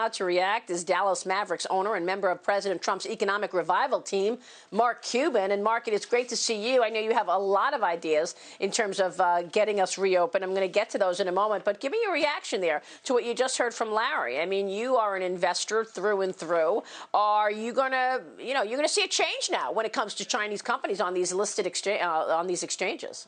about to react is Dallas Mavericks owner and member of President Trump's economic revival team, Mark Cuban. And Mark, it is great to see you. I know you have a lot of ideas in terms of getting us reopened. I'm going to get to those in a moment. But give me your reaction there to what you just heard from Larry. I mean, you are an investor through and through. Are you going to, you're going to see a change now when it comes to Chinese companies on these listed exchanges?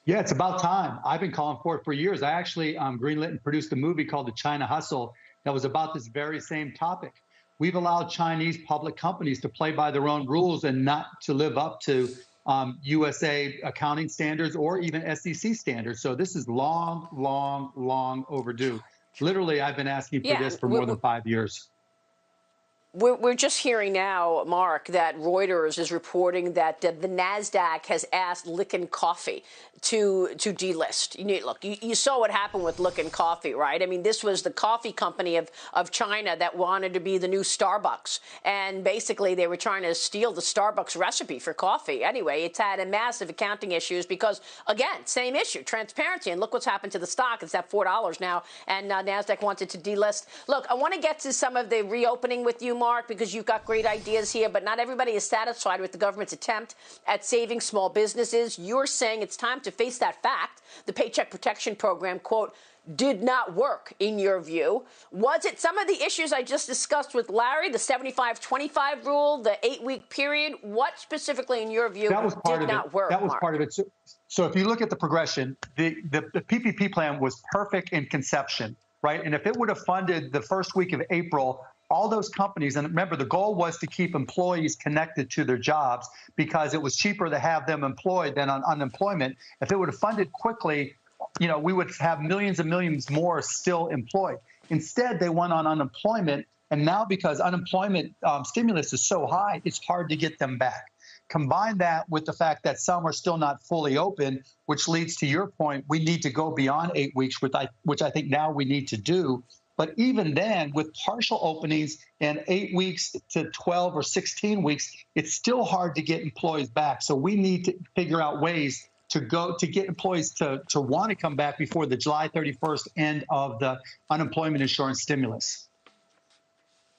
Yeah, it's about time. I've been calling for it for years. I actually greenlit and produced a movie called The China Hustle that was about this very same topic. We've allowed Chinese public companies to play by their own rules and not to live up to USA accounting standards or even SEC standards. So this is long, long, long overdue. Literally, I've been asking for this for more than 5 years. We're just hearing now, Mark, that Reuters is reporting that the NASDAQ has asked Luckin Coffee to delist. Look, you saw what happened with Luckin Coffee, right? I mean, this was the coffee company of China that wanted to be the new Starbucks. And basically, they were trying to steal the Starbucks recipe for coffee. Anyway, it's had a massive accounting issues because, again, same issue, transparency. And look what's happened to the stock. It's at $4 now. And NASDAQ wanted to delist. Look, I want to get to some of the reopening with you, Mark, because you've got great ideas here, but not everybody is satisfied with the government's attempt at saving small businesses. You're saying it's time to face that fact. The Paycheck Protection Program, quote, did not work, in your view. Was it some of the issues I just discussed with Larry, the 75-25 rule, the 8-week period? What specifically, in your view, did not work? That was part of it. So if you look at the progression, the PPP plan was perfect in conception, right? And if it would have funded the first week of April, all those companies, and remember, the goal was to keep employees connected to their jobs because it was cheaper to have them employed than on unemployment. If it would have funded quickly, we would have millions and millions more still employed. Instead, they went on unemployment. And now because unemployment stimulus is so high, it's hard to get them back. Combine that with the fact that some are still not fully open, which leads to your point, we need to go beyond 8 weeks, which I think now we need to do. But even then, with partial openings and 8 weeks to 12 or 16 weeks, it's still hard to get employees back. So we need to figure out ways to get employees to want to come back before the July 31st end of the unemployment insurance stimulus.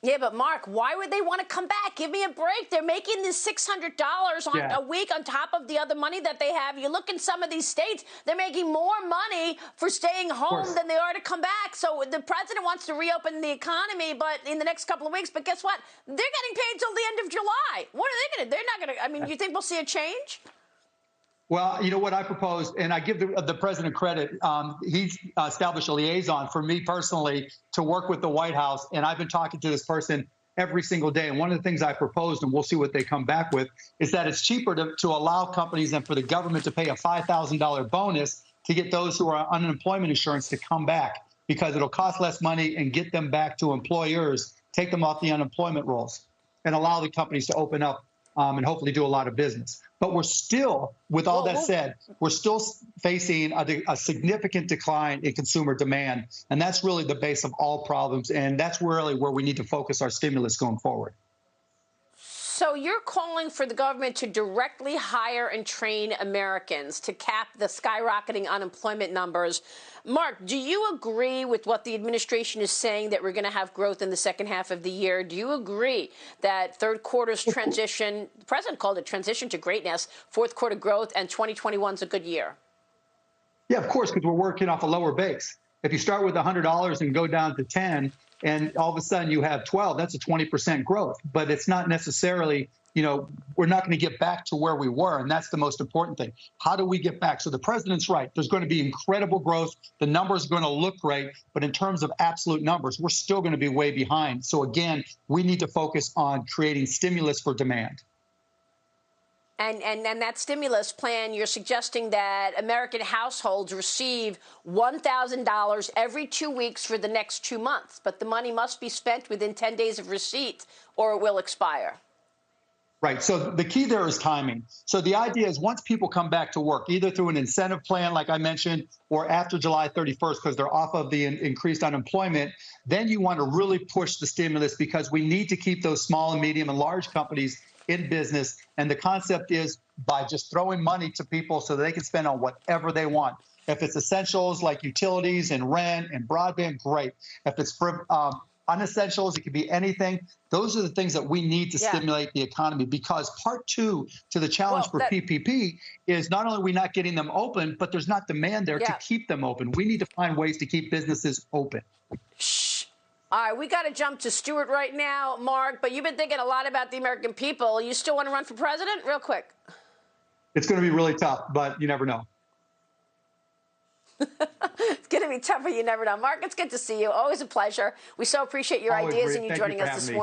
Yeah, but Mark, why would they want to come back? Give me a break. They're making this $600 a week on top of the other money that they have. You look in some of these states, they're making more money for staying home than they are to come back. So the president wants to reopen the economy, but in the next couple of weeks. But guess what? They're getting paid till the end of July. What are they going to? They're not going to. I mean, you think we'll see a change? Well, you know what I proposed, and I give the president credit. He's established a liaison for me personally to work with the White House, and I've been talking to this person every single day. And one of the things I proposed, and we'll see what they come back with, is that it's cheaper to allow companies and for the government to pay a $5,000 bonus to get those who are on unemployment insurance to come back, because it'll cost less money and get them back to employers, take them off the unemployment rolls, and allow the companies to open up and hopefully do a lot of business. But we're still, with all that said, we're still facing a significant decline in consumer demand. And that's really the base of all problems. And that's really where we need to focus our stimulus going forward. So you're calling for the government to directly hire and train Americans to cap the skyrocketing unemployment numbers. Mark, do you agree with what the administration is saying, that we're going to have growth in the second half of the year? Do you agree that third quarter's transition, the president called it transition to greatness, fourth quarter growth, and 2021 is a good year? Yeah, of course, because we're working off a lower base. If you start with $100 and go down to 10, and all of a sudden you have 12, that's a 20% growth. But it's not necessarily, we're not going to get back to where we were. And that's the most important thing. How do we get back? So the president's right. There's going to be incredible growth. The numbers are going to look great. But in terms of absolute numbers, we're still going to be way behind. So again, we need to focus on creating stimulus for demand. And that stimulus plan, you're suggesting that American households receive $1,000 every 2 weeks for the next 2 months. But the money must be spent within 10 days of receipt or it will expire. Right. So the key there is timing. So the idea is once people come back to work, either through an incentive plan, like I mentioned, or after July 31st, because they're off of the increased unemployment, then you want to really push the stimulus because we need to keep those small and medium and large companies in business. And the concept is by just throwing money to people so they can spend on whatever they want. If it's essentials like utilities and rent and broadband, great. If it's unessentials. It could be anything. Those are the things that we need to stimulate the economy, because part two to the challenge for PPP is not only are we not getting them open, but there's not demand there to keep them open. We need to find ways to keep businesses open. All right, we got to jump to Stuart right now, Mark, but you've been thinking a lot about the American people. You still want to run for president? Real quick. It's going to be really tough, but you never know. It's going to be tough, but you never know. Mark, it's good to see you. Always a pleasure. We so appreciate your ideas and you joining us this morning.